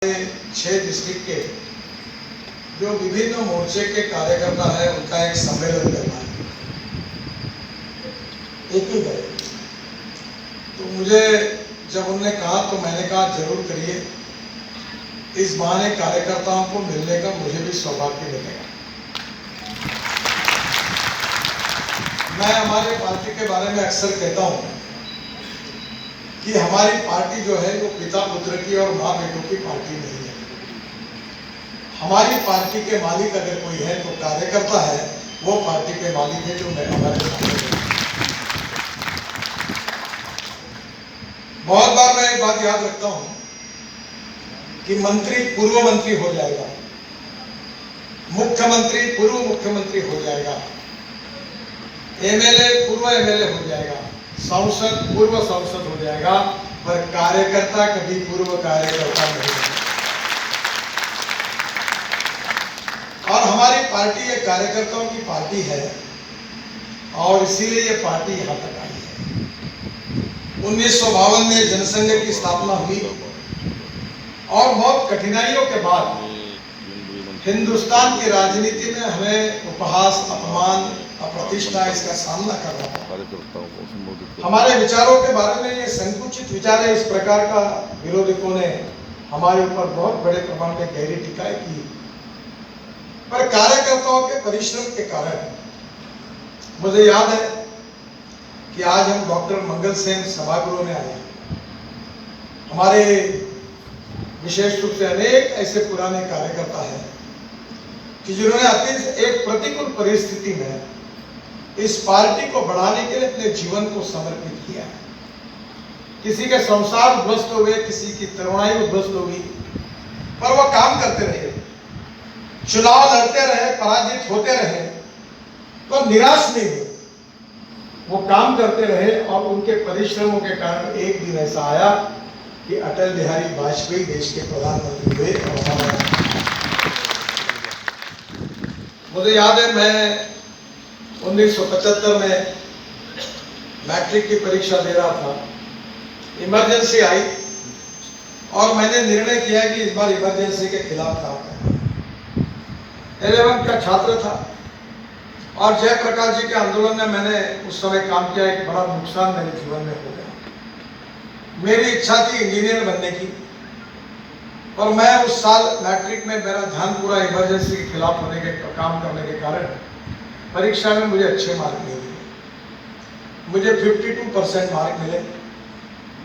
6 district के जो विभिन्न मोर्चे के कार्यकर्ता है उनका एक सम्मेलन करना है, एक ही है। तो मुझे जब उन्होंने कहा तो मैंने कहा जरूर करिए, इस बहाने कार्यकर्ताओं को मिलने का मुझे भी सौभाग्य मिलेगा। मैं हमारे पार्टी के बारे में अक्सर कहता हूँ कि हमारी पार्टी जो है वो पिता पुत्र की और माँ बेटों की पार्टी नहीं है। हमारी पार्टी के मालिक अगर कोई है तो कार्यकर्ता है, वो पार्टी के मालिक है जो मैं हमारे सामने है। बहुत बार मैं एक बात याद रखता हूँ कि मंत्री पूर्व मंत्री हो जाएगा, मुख्यमंत्री पूर्व मुख्यमंत्री हो जाएगा, एमएलए पूर्व एमएलए हो जाएगा, सांसद पूर्व सांसद हो जाएगा, पर कार्यकर्ता कभी पूर्व कार्यकर्ता नहीं है। और हमारी पार्टी ये कार्यकर्ताओं की पार्टी है और इसीलिए ये पार्टी यहाँ तक आई है। 1952 में जनसंघ की स्थापना हुई और बहुत कठिनाइयों के बाद हिंदुस्तान की राजनीति में हमें उपहास, अपमान, अप्रतिष्ठा इसका सामना करना पड़ा। हमारे विचारों के बारे में ये संकुचित विचार है, इस प्रकार का विरोधियों ने हमारे ऊपर बहुत बड़े प्रमाण में गहरी टीकाएं की, पर कार्यकर्ताओं के परिश्रम के कारण मुझे याद है कि आज हम डॉक्टर मंगल सेन सभागृह में आए। हमारे विशेष रूप से अनेक ऐसे पुराने कार्यकर्ता हैं कि जिन्होंने अपनी एक प्रतिकूल परिस्थिति में इस पार्टी को बढ़ाने के लिए अपने जीवन को समर्पित किया है। किसी के संसार उद्ध्वस्त हो गए, किसी की तरुणाई उद्ध्वस्त हो गई, पर वो काम करते रहे, चुनाव लड़ते रहे, पराजित होते रहे तो निराश नहीं हुए, वो काम करते रहे और उनके परिश्रमों के कारण एक दिन ऐसा आया कि अटल बिहारी वाजपेयी देश के प्रधानमंत्री हुए। और मुझे याद है मैं 1975 में मैट्रिक की परीक्षा दे रहा था, इमरजेंसी आई और मैंने निर्णय किया कि इस बार इमरजेंसी के खिलाफ काम करना। 11th का छात्र था और जयप्रकाश जी के आंदोलन में मैंने उस समय काम किया। एक बड़ा नुकसान मेरे जीवन में हो गया। मेरी इच्छा थी इंजीनियर बनने की, और मैं उस साल मैट्रिक में मेरा ध्यान पूरा इमरजेंसी के खिलाफ होने के काम करने के कारण परीक्षा में मुझे अच्छे मार्क नहीं मिले। मुझे 52% मार्क मिले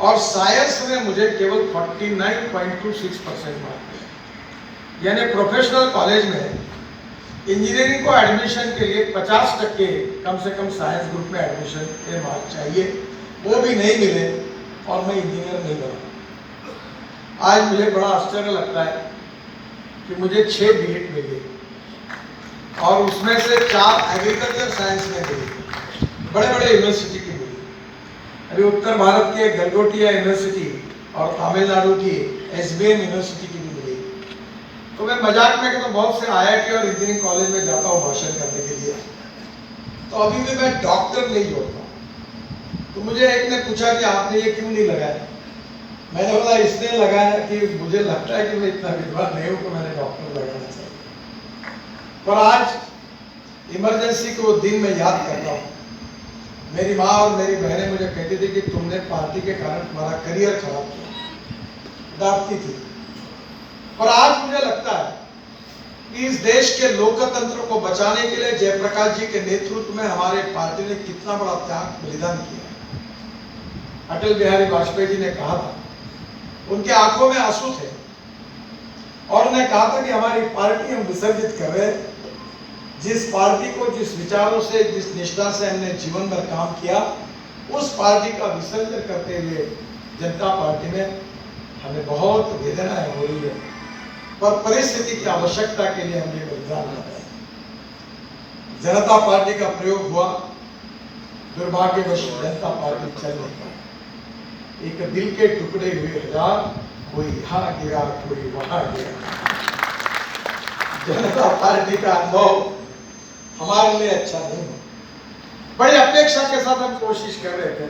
और साइंस में मुझे केवल 49.26% मार्क मिले। यानी प्रोफेशनल कॉलेज में इंजीनियरिंग को एडमिशन के लिए 50% कम से कम साइंस ग्रुप में एडमिशन के मार्क चाहिए, वो भी नहीं मिले और मैं इंजीनियर नहीं बना। आज मुझे बड़ा आश्चर्य लगता है कि मुझे 6 बीएड मिले और उसमें से 4 एग्रीकल्चर साइंस में मिली, बड़े बड़े यूनिवर्सिटी की मिली। अभी उत्तर भारत के गलगोटिया यूनिवर्सिटी और तमिलनाडु की एसबीएम यूनिवर्सिटी की भी मिली। तो मैं मजाक में कहता, बहुत से आईआईटी और इंजीनियरिंग कॉलेज में जाता हूँ भाषण करने के लिए, तो अभी भी मैं डॉक्टर नहीं जोड़ता। तो मुझे एक ने पूछा कि आपने ये क्यों नहीं लगाया? मैंने बोला इसलिए लगाया कि मुझे लगता है कि मैं इतना विद्वान नहीं हूं कि मैंने डॉक्टर लगाना चाहिए। पर आज इमरजेंसी को दिन में याद करता हूं। मेरी माँ और मेरी बहनें मुझे कहती थी कि तुमने पार्टी के कारण तुम्हारा करियर खराब किया, डांटती थी। पर आज मुझे लगता है कि इस देश के लोकतंत्र को बचाने के लिए जयप्रकाश जी के नेतृत्व में हमारे पार्टी ने कितना बड़ा त्याग बलिदान किया। अटल बिहारी वाजपेयी जी ने कहा था, उनके आंखों में आंसू थे और उन्होंने कहा था कि हमारी पार्टी हम विसर्जित कर रहे, जिस पार्टी को जिस विचारों से, जिस निष्ठा से हमने जीवन भर काम किया, उस पार्टी का विसर्जन करते हुए जनता पार्टी में हमें बहुत वेदनाएं हो रही है, पर परिस्थिति की आवश्यकता के लिए हम ये बलिदान कर रहे हैं। जनता पार्टी का प्रयोग हुआ, दुर्भाग्यवश जनता पार्टी चल नहीं पाई। एक दिल के टुकड़े हुए हजार, कोई यहाँ गिरा कोई वहां गिरा। जनता पार्टी का अनुभव हमारे लिए अच्छा नहीं हो। बड़ी अपेक्षा के साथ हम कोशिश कर रहे थे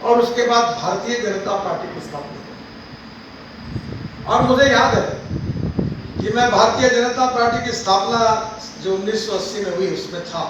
और उसके बाद भारतीय जनता पार्टी की स्थापना और मुझे याद है कि मैं भारतीय जनता पार्टी की स्थापना जो 1980 में हुई उसमें था,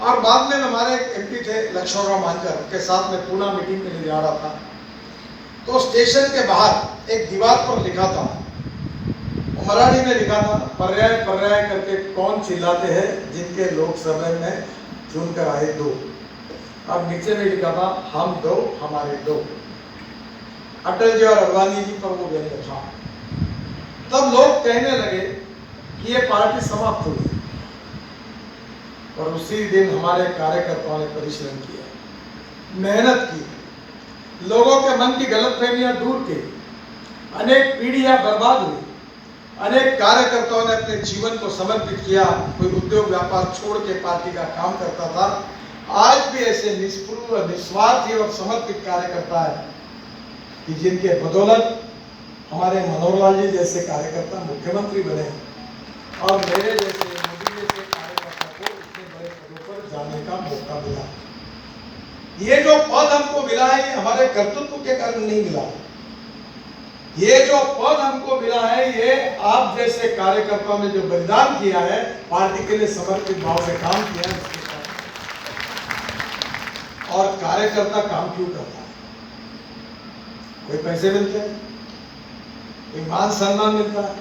और बाद में हमारे एक एमपी थे लक्ष्मणराव मांझर, के साथ में पूना मीटिंग के लिए जा रहा था, तो स्टेशन के बाहर एक दीवार पर लिखा था, मराठी में लिखा था, पर्याय पर्याय करके कौन चिल्लाते हैं जिनके लोकसभा में चुनकर आए दो। अब नीचे में लिखा था, हम दो हमारे दो। अटल जी और अडवाणी जी पर वो व्यंग्य था। तब लोग कहने लगे कि ये पार्टी समाप्त हुई, और उसी दिन हमारे कार्यकर्ताओं ने परिश्रम किया, मेहनत की, लोगों के मन की गलतफहमियां दूर की, अनेक पीढ़ियां बर्बाद हुई, अनेक कार्यकर्ताओं ने अपने जीवन को समर्पित किया, कोई उद्योग व्यापार छोड़ के पार्टी का काम करता था। आज भी ऐसे निष्ठुर, निस्वार्थी और समर्पित कार्यकर्ता है कि जिनके बदौलत हमारे मनोहर लाल जी जैसे कार्यकर्ता मुख्यमंत्री बने, और मेरे जैसे मोदी जैसे कार्यकर्ता को इतने बड़े पदों पर जाने का मौका मिला। ये जो पद हमको मिला है, ये हमारे कर्तृत्व के कारण नहीं मिला। ये जो पद हमको मिला है, ये आप जैसे कार्यकर्ताओं ने जो बलिदान किया है, पार्टी के लिए समर्पित भाव से काम किया है, इसके कारण। और कार्यकर्ता काम क्यों करता है? कोई पैसे मिलते हैं, कोई मान सम्मान मिलता है।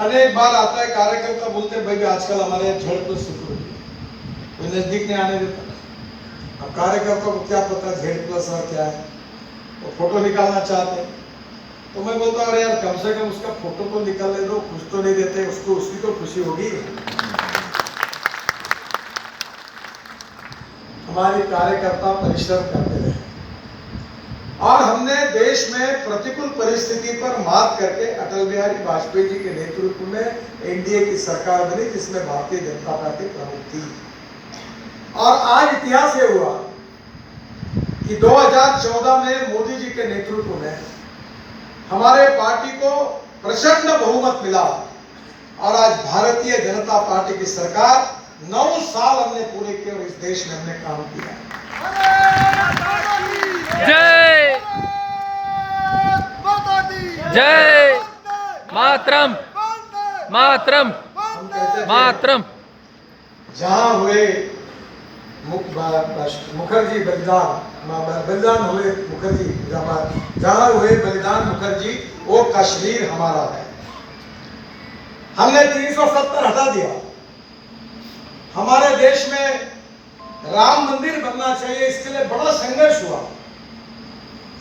अनेक बार आता है कार्यकर्ता बोलते हैं, भाई आजकल हमारे यहाँ झेड़ प्लस शुरू हो गया, कोई नजदीक नहीं आने देता। अब कार्यकर्ता को क्या पता झेड़ प्लस और क्या है, वो फोटो निकालना चाहते हैं। तो मैं बोलता हूँ, अरे यार कम से कम उसका फोटो तो निकाल ले दो, कुछ तो नहीं देते उसको, उसकी तो खुशी होगी। हमारे कार्यकर्ता परिश्रम करते रहे, और हमने देश में प्रतिकूल परिस्थिति पर मात करके अटल बिहारी वाजपेयी जी के नेतृत्व में एनडीए की सरकार बनी, जिसमें भारतीय जनता पार्टी प्रमुख थी। और आज इतिहास ये हुआ कि 2014 में मोदी जी के नेतृत्व में हमारे पार्टी को प्रचंड बहुमत मिला, और आज भारतीय जनता पार्टी की सरकार 9 साल हमने पूरे किए और इस देश में हमने काम किया। जय जय मातरम मातरम मातरम। जहां हुए मुखर्जी बलिदान हुए मुखर्जी, जहां हुए बलिदान मुखर्जी, वो कश्मीर हमारा है। हमने 370 हटा दिया। हमारे देश में राम मंदिर बनना चाहिए, इसके लिए बड़ा संघर्ष हुआ।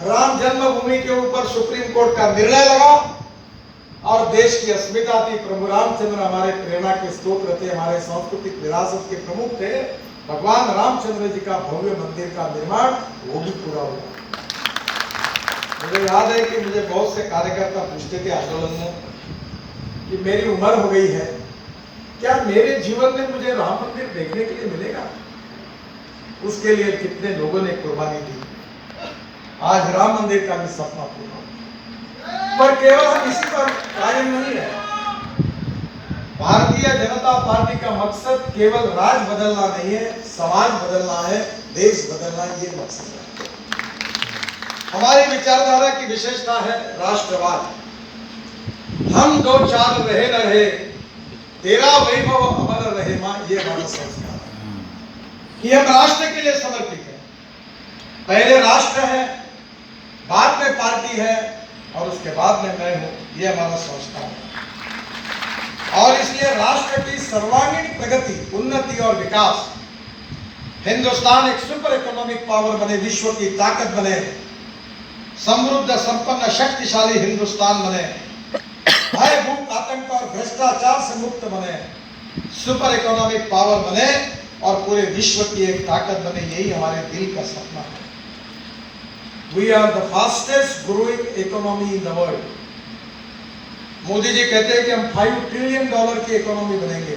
राम जन्मभूमि के ऊपर सुप्रीम कोर्ट का निर्णय लगा, और देश की अस्मिता थी। प्रभु रामचंद्र हमारे प्रेरणा के स्रोत थे, हमारे सांस्कृतिक विरासत के प्रमुख थे। भगवान रामचंद्र जी का भव्य मंदिर का निर्माण वो भी पूरा हुआ। मुझे याद है कि मुझे बहुत से कार्यकर्ता पूछते थे आंदोलन में कि मेरी उम्र हो गई है, क्या मेरे जीवन में मुझे राम मंदिर देखने के लिए मिलेगा? उसके लिए कितने लोगों ने कुर्बानी दी। आज राम मंदिर का भी सपना पूरा हो। पर केवल हम इसी पर कायम नहीं है। भारतीय जनता पार्टी का मकसद केवल राज बदलना नहीं है, समाज बदलना है, देश बदलना, ये मकसद है। हमारी विचारधारा की विशेषता है राष्ट्रवाद। हम दो चार रहे न रहे, तेरा वैभव अमर रहे मां, ये हमारा संस्कार है कि हम राष्ट्र के लिए समर्पित हैं। पहले राष्ट्र है, बाद में पार्टी है, और उसके बाद में मैं हूं, ये हमारा संस्कार है। और इसलिए राष्ट्र की सर्वांगीण प्रगति, उन्नति और विकास, हिंदुस्तान एक सुपर इकोनॉमिक पावर बने, विश्व की ताकत बने, समृद्ध संपन्न शक्तिशाली हिंदुस्तान बने, भय भूख आतंक और भ्रष्टाचार से मुक्त बने, सुपर इकोनॉमिक पावर बने, और पूरे विश्व की एक ताकत बने, यही हमारे दिल का सपना है। We are the fastest growing economy in the world. Modi ji कहते हैं कि हम $5 ट्रिलियन की इकोनॉमी बनेंगे,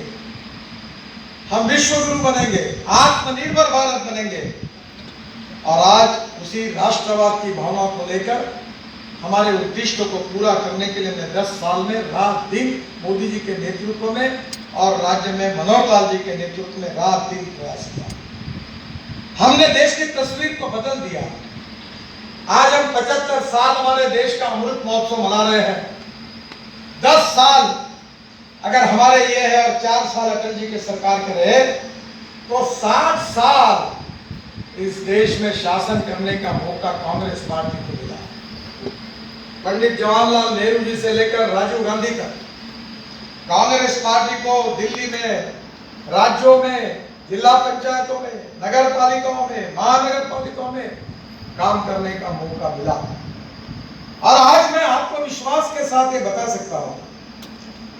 हम विश्व गुरु बनेंगे, आत्मनिर्भर भारत बनेंगे। और आज उसी राष्ट्रवाद की भावना को लेकर हमारे उद्देश्य को पूरा करने के लिए हमने 10 साल में रात दिन मोदी जी के नेतृत्व में और राज्य में मनोहर लाल जी के नेतृत्व में रात दिन प्रयास किया। हमने देश की तस्वीर को बदल दिया। आज हम 75 साल हमारे देश का अमृत महोत्सव मना रहे हैं। 10 साल अगर हमारे ये है और 4 साल अटल जी की सरकार के रहे तो 60 साल इस देश में शासन करने का मौका कांग्रेस पार्टी को मिला। पंडित जवाहरलाल नेहरू जी से लेकर राजीव गांधी तक कांग्रेस पार्टी को दिल्ली में, राज्यों में, जिला पंचायतों में, नगर पालिकाओं में, महानगर पालिकाओं में काम करने का मौका मिला। और आज मैं आपको विश्वास के साथ ये बता सकता हूं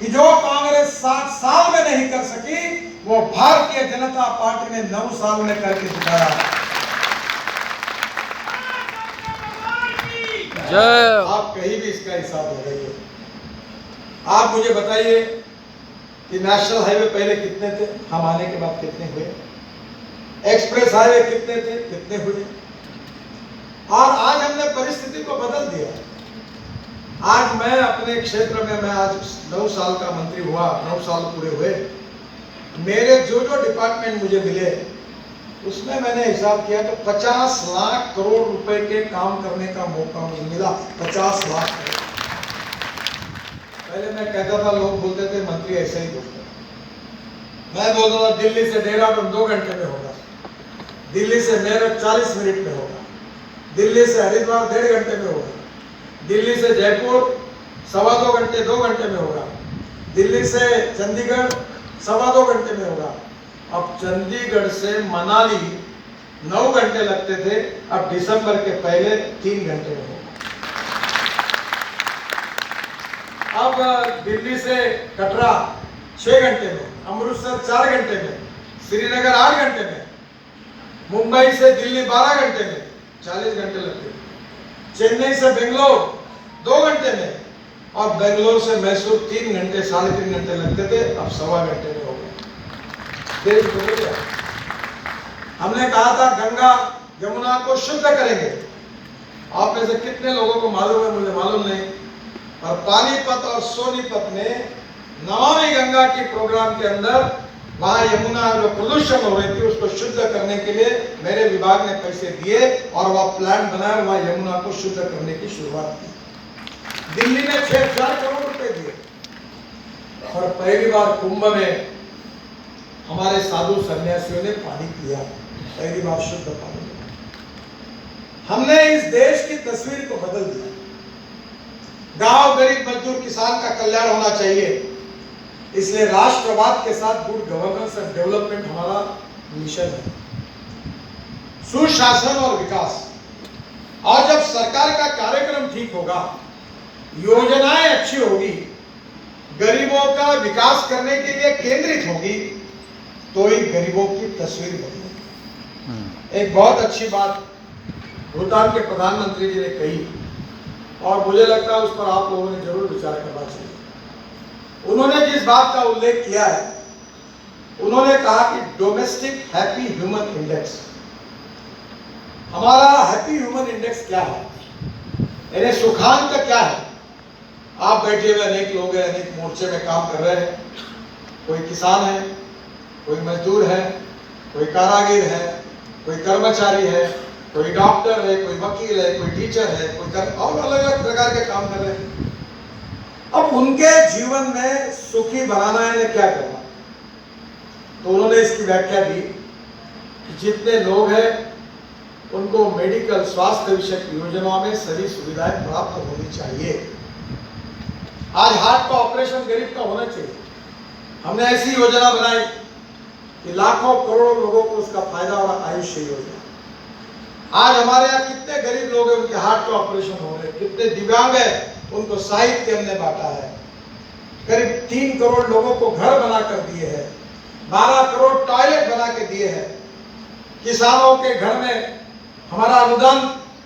कि जो कांग्रेस 60 साल में नहीं कर सकी वो भारतीय जनता पार्टी ने 9 साल में करके दिखाया। आप कहीं भी इसका हिसाब लगाइए। आप मुझे बताइए कि नेशनल हाईवे पहले कितने थे, हम आने के बाद कितने हुए, एक्सप्रेस हाईवे कितने थे, कितने हुए, और आज हमने परिस्थिति को बदल दिया। आज मैं अपने क्षेत्र में, मैं आज 9 साल का मंत्री हुआ, 9 साल पूरे हुए, मेरे जो जो डिपार्टमेंट मुझे मिले उसमें मैंने हिसाब किया तो 50 लाख करोड़ रुपए के काम करने का मौका मुझे मिला। 50 लाख करोड़। पहले मैं कहता था, लोग बोलते थे मंत्री ऐसे ही बोलते, मैं बोलता था दिल्ली से देहरादून 2 घंटे में होगा, दिल्ली से मेरठ 40 मिनट में होगा, दिल्ली से हरिद्वार 1.5 घंटे में होगा, दिल्ली से जयपुर 2.25 घंटे 2 घंटे में होगा, दिल्ली से चंडीगढ़ 2.25 घंटे में होगा। अब चंडीगढ़ से मनाली 9 घंटे लगते थे, अब दिसंबर के पहले 3 घंटे में होगा। अब दिल्ली से कटरा 6 घंटे में, अमृतसर 4 घंटे में, श्रीनगर 8 घंटे में, मुंबई से दिल्ली 12 घंटे में, 40 घंटे लगते थे, चेन्नई से बेंगलोर 2 घंटे में, और बेंगलोर से मैसूर 3 घंटे 3.5 घंटे लगते थे, अब 1.25 घंटे में हो गया। देश बदल गया। हमने कहा था गंगा यमुना को शुद्ध करेंगे। आप में से कितने लोगों को मालूम है, मुझे मालूम नहीं, और पानीपत और सोनीपत में नमामि गंगा के प्रोग्राम के अंदर वहां यमुना जो प्रदूषण हो रही थी उसको शुद्ध करने के लिए मेरे विभाग ने पैसे दिए और वह प्लान बनाया, वहां यमुना को शुद्ध करने की शुरुआत की। दिल्ली ने 6,000 करोड़ रुपए दिए और पहली बार कुंभ में हमारे साधु सन्यासियों ने पानी पिया, पहली बार शुद्ध पानी। हमने इस देश की तस्वीर को बदल दिया। गांव, गरीब, मजदूर, किसान का कल्याण होना चाहिए, इसलिए राष्ट्रवाद के साथ गुड गवर्नेंस एंड डेवलपमेंट हमारा मिशन है। सुशासन और विकास, और जब सरकार का कार्यक्रम ठीक होगा, योजनाएं अच्छी होगी, गरीबों का विकास करने के लिए केंद्रित होगी, तो ही गरीबों की तस्वीर बदलेगी। एक बहुत अच्छी बात भूटान के प्रधानमंत्री जी ने कही और मुझे लगता है उस पर आप लोगों ने जरूर विचार करना चाहिए। उन्होंने जिस बात का उल्लेख किया है, उन्होंने कहा कि डोमेस्टिक हैप्पी ह्यूमन इंडेक्स, हमारा हैप्पी ह्यूमन इंडेक्स क्या है, यानी सुखांक क्या है। आप बैठे हुए अनेक लोग हैं, अनेक मोर्चे में काम कर रहे हैं, कोई किसान है, कोई मजदूर है, कोई कारागिर है, कोई कर्मचारी है, कोई डॉक्टर है, कोई वकील है, कोई टीचर है, कोई और अलग अलग प्रकार के काम कर रहे हैं। अब उनके जीवन में सुखी बनाना है, क्या करना, तो उन्होंने इसकी व्याख्या दी कि जितने लोग हैं उनको मेडिकल स्वास्थ्य विषयक योजनाओं में सभी सुविधाएं प्राप्त होनी चाहिए। आज हार्ट का ऑपरेशन गरीब का होना चाहिए, हमने ऐसी योजना बनाई कि लाखों करोड़ों लोगों को उसका फायदा और आयुष्य योजना। आज हमारे यहाँ कितने गरीब लोग हैं, उनके हार्ट का ऑपरेशन हो रहे, कितने दिव्यांग हैं, उनको साहित्य हमने बांटा है, करीब 3 करोड़ लोगों को घर बना कर दिए हैं, 12 करोड़ टॉयलेट बना के दिए हैं, किसानों के घर में हमारा अनुदान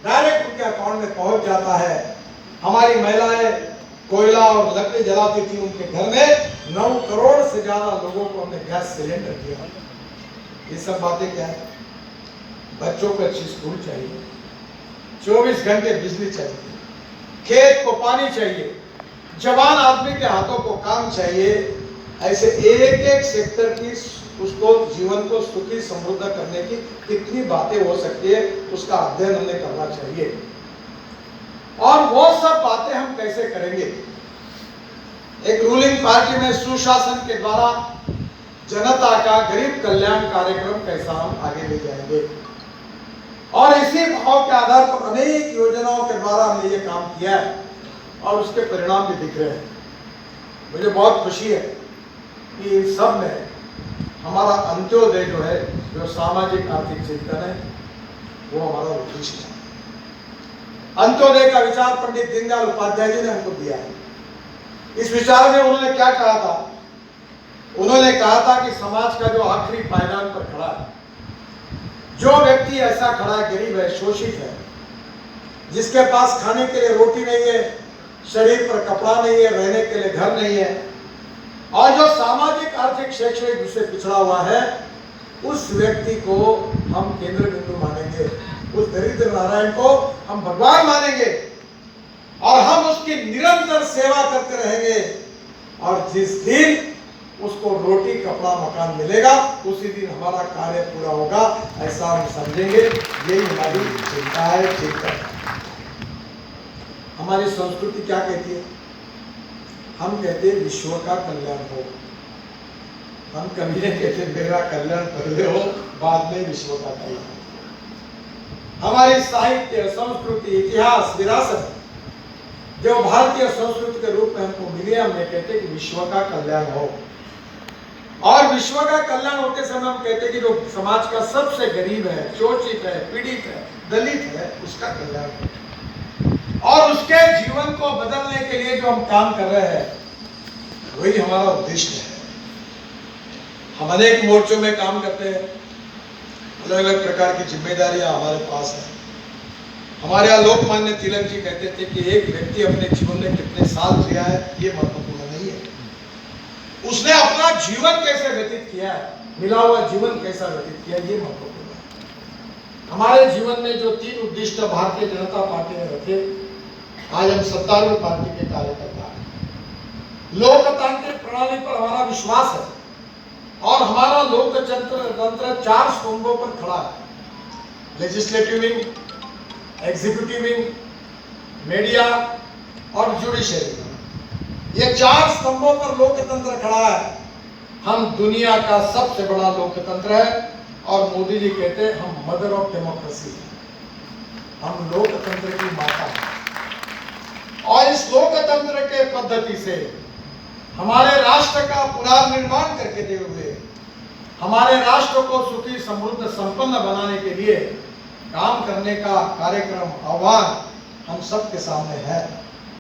डायरेक्ट उनके अकाउंट में पहुंच जाता है। हमारी महिलाएं कोयला और लकड़ी जलाती थी, उनके घर में 9 करोड़ से ज्यादा लोगों को हमने गैस सिलेंडर दिया। ये सब बातें क्या है? बच्चों को अच्छी स्कूल चाहिए, 24 घंटे बिजली चाहिए, खेत को पानी चाहिए, जवान आदमी के हाथों को काम चाहिए। ऐसे एक एक सेक्टर की उसको जीवन को सुखी समृद्ध करने की कितनी बातें हो सकती है, उसका अध्ययन हमें करना चाहिए। और वो सब बातें हम कैसे करेंगे। एक रूलिंग पार्टी में सुशासन के द्वारा जनता का गरीब कल्याण कार्यक्रम कैसा हम आगे ले जाएंगे, और इसी भाव के आधार पर अनेक योजनाओं के द्वारा हमने ये काम किया है और उसके परिणाम भी दिख रहे हैं। मुझे बहुत खुशी है कि इन सब में हमारा अंत्योदय जो है, जो सामाजिक आर्थिक चिंतन है, वो हमारा उद्देश्य है। अंत्योदय का विचार पंडित दीनदयाल उपाध्याय जी ने हमको दिया है। इस विचार में उन्होंने क्या कहा था? उन्होंने कहा था कि समाज का जो आखिरी पायदान पर खड़ा है, जो व्यक्ति ऐसा खड़ा है, गरीब है, शोषित है, जिसके पास खाने के लिए रोटी नहीं है, शरीर पर कपड़ा नहीं है, रहने के लिए घर नहीं है, और जो सामाजिक आर्थिक शैक्षणिक रूप से पिछड़ा हुआ है, उस व्यक्ति को हम केंद्र बिंदु मानेंगे, उस दरिद्र नारायण को हम भगवान मानेंगे और हम उसकी निरंतर सेवा करते रहेंगे। और जिस दिन उसको रोटी कपड़ा मकान मिलेगा, उसी दिन हमारा कार्य पूरा होगा, ऐसा हम समझेंगे। यही हमारी चिंता है, चिंता है। हमारी संस्कृति क्या कहती है? हम कहते हैं विश्व का कल्याण हो। हम कभी नहीं कहते मेरा कल्याण पहले हो, बाद में विश्व का कल्याण। हमारी साहित्य, संस्कृति, इतिहास, विरासत जो भारतीय संस्कृति के रूप में हमको मिली, हम ये कहते कि विश्व का कल्याण हो। और विश्व का कल्याण होते समय हम कहते हैं कि जो समाज का सबसे गरीब है, शोषित है, पीड़ित है, दलित है, उसका कल्याण हो। और उसके जीवन को बदलने के लिए जो हम काम कर रहे हैं, वही हमारा उद्देश्य है। हम अनेक मोर्चों में काम करते हैं, अलग अलग प्रकार की जिम्मेदारियां हमारे पास है। हमारे यहाँ लोकमान्य तिलक जी कहते थे कि एक व्यक्ति अपने जीवन में कितने साल जिया है, ये महत्वपूर्ण नहीं है, उसने अपना जीवन कैसे व्यतीत किया है, मिला हुआ जीवन कैसा व्यतीत किया, ये महत्वपूर्ण है। हमारे जीवन में जो 3 उद्देश्य भारतीय जनता पार्टी ने रखे, आज हम सत्तारूढ़ पार्टी के कार्यकर्ता हैं। लोकतांत्रिक प्रणाली पर हमारा विश्वास है और हमारा लोकतंत्र 4 स्तंभों पर खड़ा है: legislative wing, executive wing, media और जुडिशरी। ये 4 स्तंभों पर लोकतंत्र खड़ा है। हम दुनिया का सबसे बड़ा लोकतंत्र है और मोदी जी कहते हैं हम मदर ऑफ डेमोक्रेसी हैं, हम लोकतंत्र की माता हैं। और इस लोकतंत्र के पद्धति से हमारे राष्ट्र का पुनर्निर्माण करके दे हुए हमारे राष्ट्र को सुखी, समृद्ध, संपन्न बनाने के लिए काम करने का कार्यक्रम, आह्वान हम सबके सामने है।